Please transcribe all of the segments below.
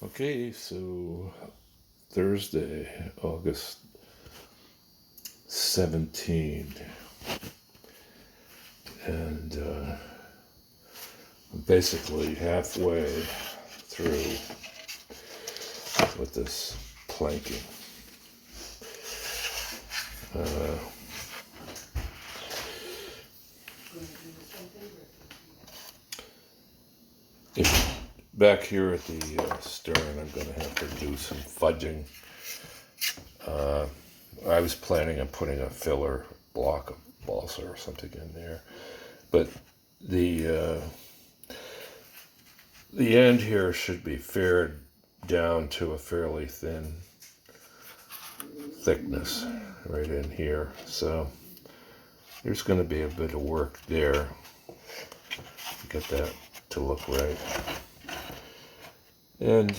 Okay, so Thursday, August 17th, and I'm basically halfway through with this planking. Back here at the stern, I'm going to have to do some fudging. I was planning on putting a filler block of balsa or something in there, but the end here should be fared down to a fairly thin thickness right in here. So there's going to be a bit of work there to get that to look right. And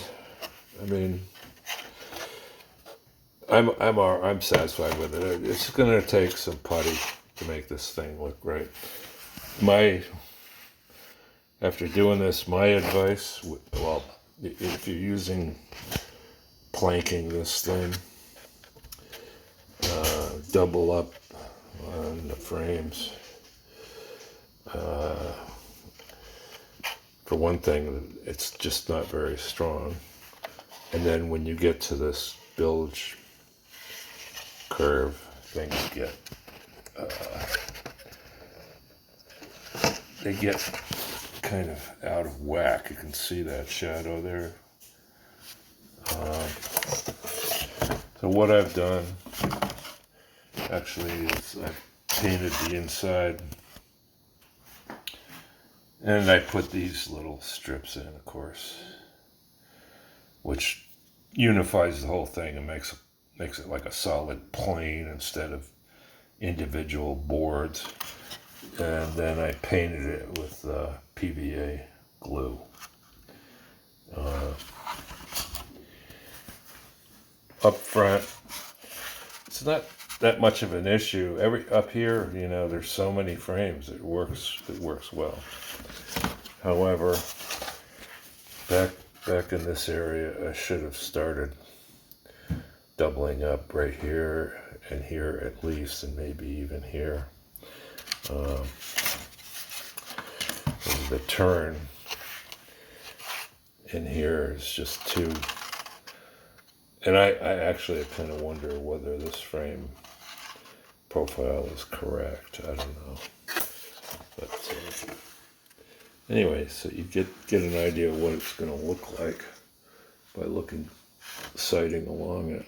I mean, I'm satisfied with it. It's going to take some putty to make this thing look right. After doing this, my advice, well, if you're using planking this thing, double up on the frames. For one thing, it's just not very strong. And then when you get to this bilge curve, things get they get kind of out of whack. You can see that shadow there. So what I've done actually is I've painted the inside, and I put these little strips in, of course, which unifies the whole thing and makes it like a solid plane instead of individual boards. And then I painted it with PVA glue. Up front, it's not that much of an issue. Up here, there's so many frames. It works well. However, back in this area, I should have started doubling up right here and here at least, and maybe even here. The turn in here is just too, and I actually kind of wonder whether this frame profile is correct. I don't know, but anyway, so you get an idea of what it's going to look like by sighting along it.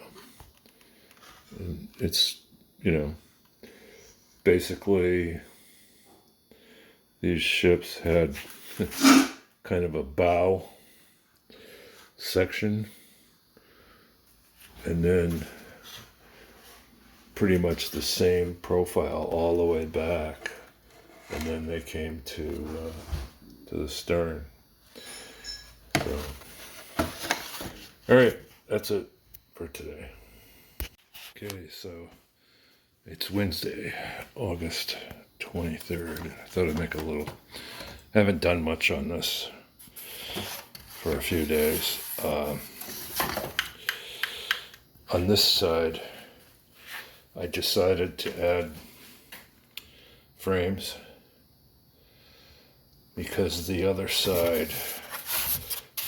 And it's, basically these ships had kind of a bow section, and then pretty much the same profile all the way back, and then they came to the stern. So, all right, that's it for today. Okay, so it's Wednesday, August 23rd. I thought I'd make a little, I haven't done much on this for a few days. On this side, I decided to add frames because the other side,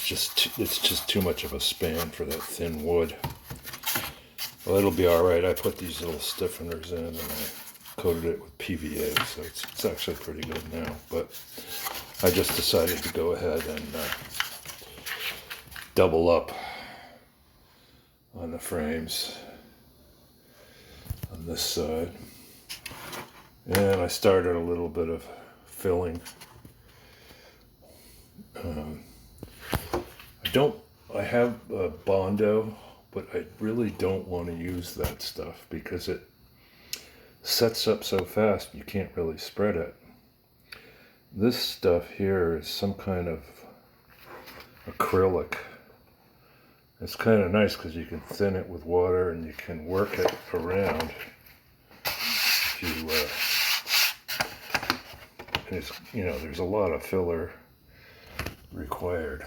it's just too much of a span for that thin wood. Well, it'll be all right. I put these little stiffeners in and I coated it with PVA, so it's actually pretty good now. But I just decided to go ahead and double up on the frames on this side. And I started a little bit of filling. I have Bondo, but I really don't want to use that stuff because it sets up so fast you can't really spread it. This stuff here is some kind of acrylic. It's kind of nice because you can thin it with water and you can work it around. There's a lot of filler required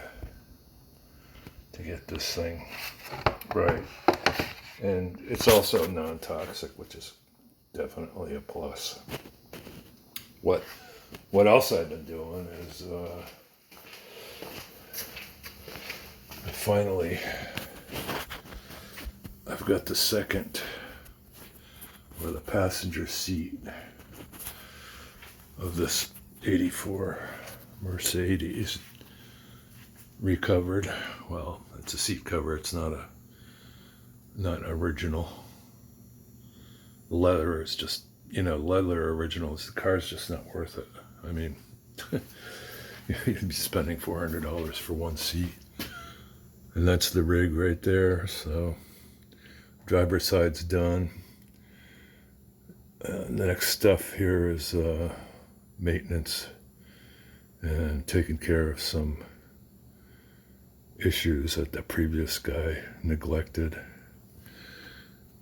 to get this thing right. And it's also non-toxic, which is definitely a plus. What else I've been doing is finally I've got the second, or the passenger seat of this 84 Mercedes recovered. Well, it's a seat cover, it's not original. The leather is just, leather originals, the car's just not worth it. I mean, you'd be spending $400 for one seat. And that's the rig right there. So driver's side's done. The next stuff here is maintenance and taking care of some issues that the previous guy neglected.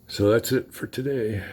So that's it for today.